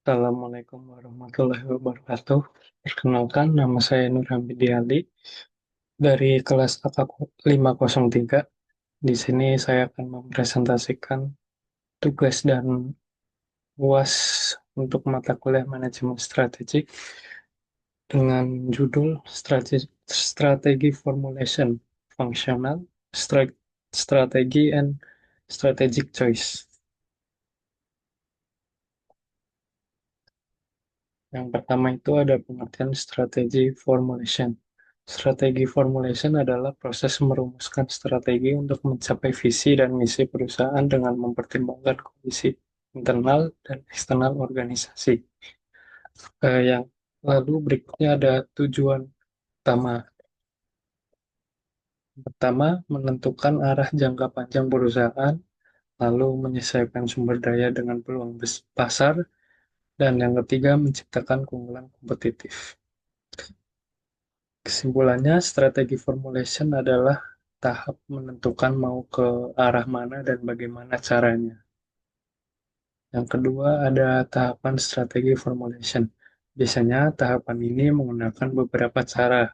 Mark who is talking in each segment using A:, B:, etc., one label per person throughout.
A: Assalamualaikum warahmatullahi wabarakatuh. Perkenalkan, nama saya Nur Hamidi Ali dari kelas AK 503. Di sini saya akan mempresentasikan tugas dan UAS untuk mata kuliah manajemen strategik dengan judul Strategi Formulation, Functional, Strategi and Strategic Choice. Yang pertama itu ada pengertian strategi formulation. Strategi formulation adalah proses merumuskan strategi untuk mencapai visi dan misi perusahaan dengan mempertimbangkan kondisi internal dan eksternal organisasi. Yang lalu berikutnya ada tujuan utama. Pertama, menentukan arah jangka panjang perusahaan, lalu menyesuaikan sumber daya dengan peluang pasar, dan yang ketiga, menciptakan keunggulan kompetitif. Kesimpulannya, strategi formulation adalah tahap menentukan mau ke arah mana dan bagaimana caranya. Yang kedua, ada tahapan strategi formulation. Biasanya tahapan ini menggunakan beberapa cara,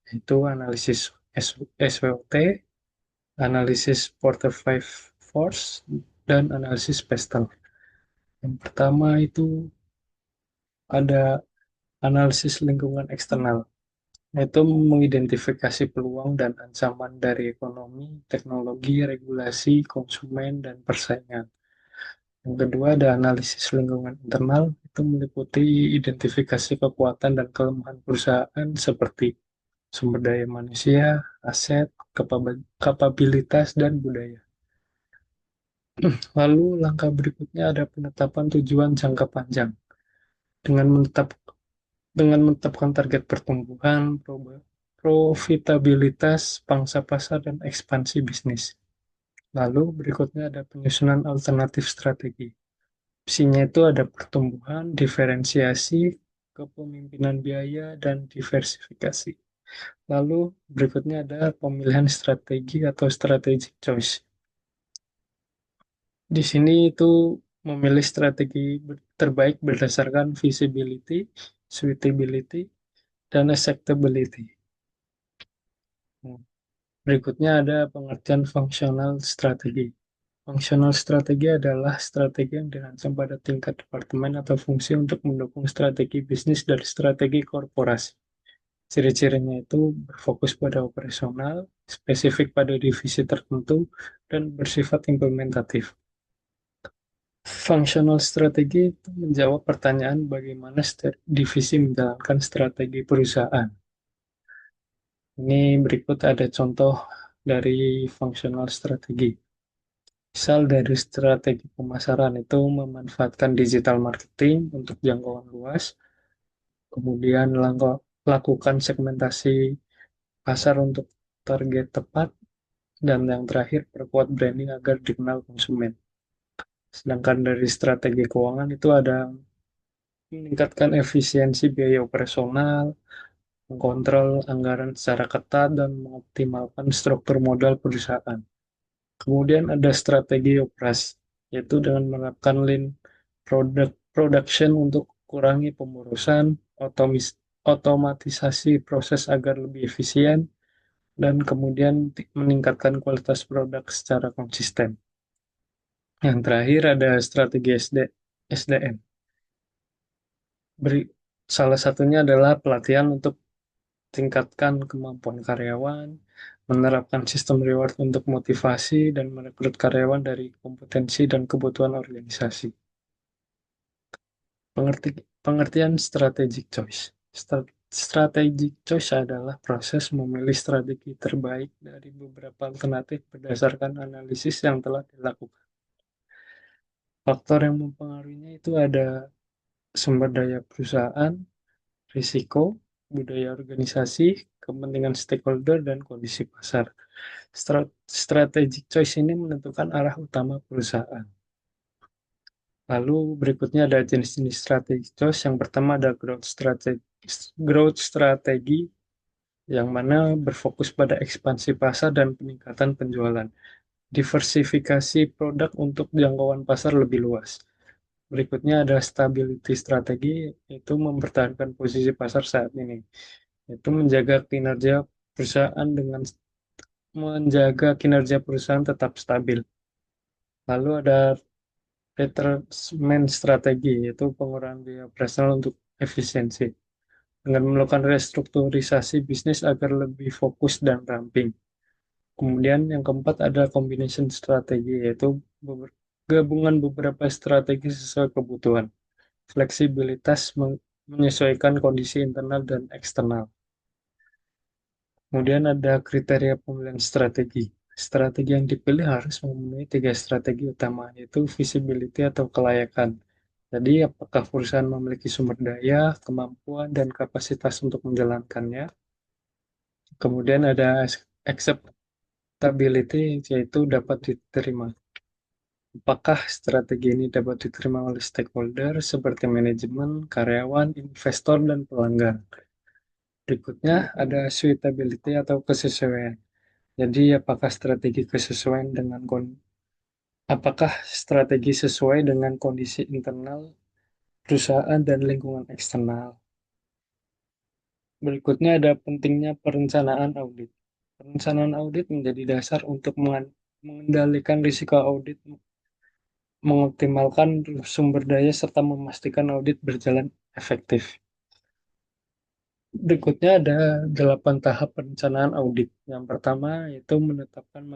A: yaitu analisis SWOT, analisis Porter-Five Force, dan analisis Pestel. Yang pertama itu ada analisis lingkungan eksternal, yaitu mengidentifikasi peluang dan ancaman dari ekonomi, teknologi, regulasi, konsumen, dan persaingan. Yang kedua ada analisis lingkungan internal, itu meliputi identifikasi kekuatan dan kelemahan perusahaan seperti sumber daya manusia, aset, kapabilitas, dan budaya. Lalu langkah berikutnya ada penetapan tujuan jangka panjang. Dengan menetapkan target pertumbuhan, profitabilitas, pangsa pasar, dan ekspansi bisnis. Lalu berikutnya ada penyusunan alternatif strategi. Opsinya itu ada pertumbuhan, diferensiasi, kepemimpinan biaya, dan diversifikasi. Lalu berikutnya ada pemilihan strategi atau strategic choice. Di sini itu memilih strategi terbaik berdasarkan feasibility, suitability, dan acceptability. Berikutnya ada pengertian fungsional strategi. Fungsional strategi adalah strategi yang dirancang pada tingkat departemen atau fungsi untuk mendukung strategi bisnis dari strategi korporasi. Ciri-cirinya itu berfokus pada operasional, spesifik pada divisi tertentu, dan bersifat implementatif. Functional strategi itu menjawab pertanyaan bagaimana divisi menjalankan strategi perusahaan. Ini berikut ada contoh dari functional strategi. Misal dari strategi pemasaran itu memanfaatkan digital marketing untuk jangkauan luas, kemudian lakukan segmentasi pasar untuk target tepat, dan yang terakhir perkuat branding agar dikenal konsumen. Sedangkan dari strategi keuangan itu ada meningkatkan efisiensi biaya operasional, mengkontrol anggaran secara ketat, dan mengoptimalkan struktur modal perusahaan. Kemudian ada strategi operasi, yaitu dengan menerapkan lean production untuk kurangi pemorosan, otomatisasi proses agar lebih efisien, dan kemudian meningkatkan kualitas produk secara konsisten. Yang terakhir ada strategi SDM. Salah satunya adalah pelatihan untuk tingkatkan kemampuan karyawan, menerapkan sistem reward untuk motivasi, dan merekrut karyawan dari kompetensi dan kebutuhan organisasi. Pengertian strategic choice. Strategic choice adalah proses memilih strategi terbaik dari beberapa alternatif berdasarkan analisis yang telah dilakukan. Faktor yang mempengaruhinya itu ada sumber daya perusahaan, risiko, budaya organisasi, kepentingan stakeholder, dan kondisi pasar. Strategic choice ini menentukan arah utama perusahaan. Lalu berikutnya ada jenis-jenis strategi choice. Yang pertama ada growth strategi yang mana berfokus pada ekspansi pasar dan peningkatan penjualan. Diversifikasi produk untuk jangkauan pasar lebih luas. Berikutnya ada stability strategi, itu mempertahankan posisi pasar saat ini. Itu menjaga kinerja perusahaan tetap stabil. Lalu ada retracement strategi, yaitu pengurangan biaya operasional untuk efisiensi. Dengan melakukan restrukturisasi bisnis agar lebih fokus dan ramping. Kemudian yang keempat ada combination strategi, yaitu gabungan beberapa strategi sesuai kebutuhan. Fleksibilitas menyesuaikan kondisi internal dan eksternal. Kemudian ada kriteria pemilihan strategi. Strategi yang dipilih harus memenuhi tiga strategi utama, yaitu visibility atau kelayakan. Jadi, apakah perusahaan memiliki sumber daya, kemampuan, dan kapasitas untuk menjalankannya. Kemudian ada acceptability, yaitu dapat diterima. Apakah strategi ini dapat diterima oleh stakeholder seperti manajemen, karyawan, investor, dan pelanggan. Berikutnya ada suitability atau kesesuaian. Jadi, apakah strategi sesuai dengan kondisi internal perusahaan dan lingkungan eksternal. Berikutnya ada pentingnya perencanaan audit. Perencanaan audit menjadi dasar untuk mengendalikan risiko audit, mengoptimalkan sumber daya, serta memastikan audit berjalan efektif. Berikutnya ada 8 tahap perencanaan audit. Yang pertama yaitu menetapkan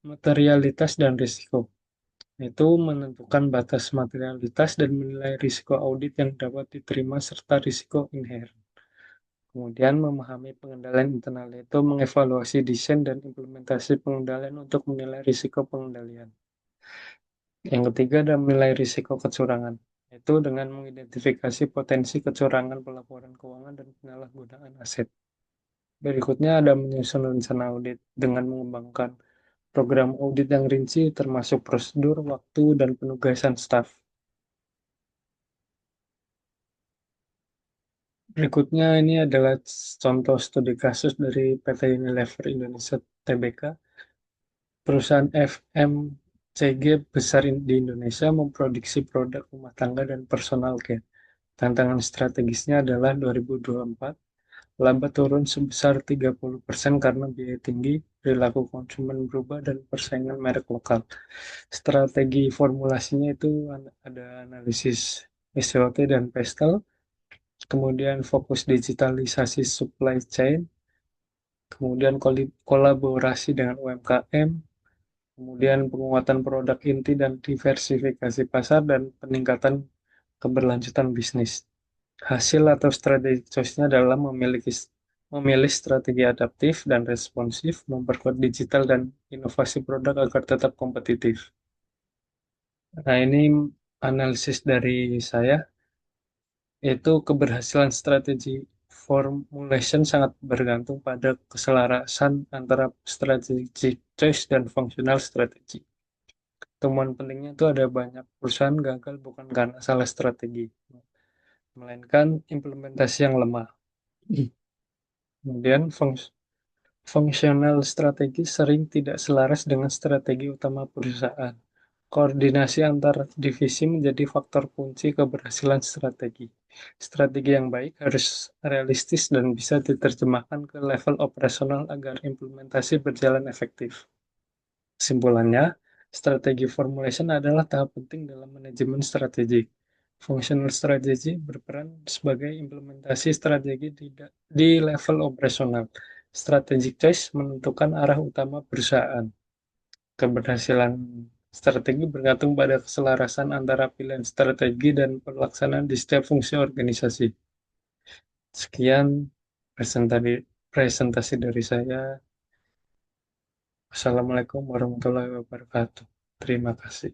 A: materialitas dan risiko. Itu menentukan batas materialitas dan menilai risiko audit yang dapat diterima serta risiko inherent. Kemudian memahami pengendalian internal, itu mengevaluasi desain dan implementasi pengendalian untuk menilai risiko pengendalian. Yang ketiga ada menilai risiko kecurangan, itu dengan mengidentifikasi potensi kecurangan pelaporan keuangan dan penyalahgunaan aset. Berikutnya ada menyusun rencana audit dengan mengembangkan program audit yang rinci termasuk prosedur, waktu, dan penugasan staf. Berikutnya ini adalah contoh studi kasus dari PT Unilever Indonesia Tbk. Perusahaan FMCG besar di Indonesia memproduksi produk rumah tangga dan personal care. Tantangan strategisnya adalah 2024, laba turun sebesar 30% karena biaya tinggi, perilaku konsumen berubah, dan persaingan merek lokal. Strategi formulasinya itu ada analisis SWOT dan PESTEL, kemudian fokus digitalisasi supply chain, kemudian kolaborasi dengan UMKM, kemudian penguatan produk inti dan diversifikasi pasar, dan peningkatan keberlanjutan bisnis. Hasil atau strategi choice-nya adalah memilih strategi adaptif dan responsif, memperkuat digital dan inovasi produk agar tetap kompetitif. Nah, ini analisis dari saya, yaitu keberhasilan strategi formulation sangat bergantung pada keselarasan antara strategic choice dan functional strategy. Temuan pentingnya itu ada banyak perusahaan gagal bukan karena salah strategi, melainkan implementasi yang lemah. Kemudian fungsional strategi sering tidak selaras dengan strategi utama perusahaan. Koordinasi antar divisi menjadi faktor kunci keberhasilan strategi. Strategi yang baik harus realistis dan bisa diterjemahkan ke level operasional agar implementasi berjalan efektif. Kesimpulannya, strategi formulation adalah tahap penting dalam manajemen strategi. Functional strategy berperan sebagai implementasi strategi di level operasional. Strategic choice menentukan arah utama perusahaan. Keberhasilan strategi bergantung pada keselarasan antara pilihan strategi dan pelaksanaan di setiap fungsi organisasi. Sekian presentasi dari saya. Wassalamualaikum warahmatullahi wabarakatuh. Terima kasih.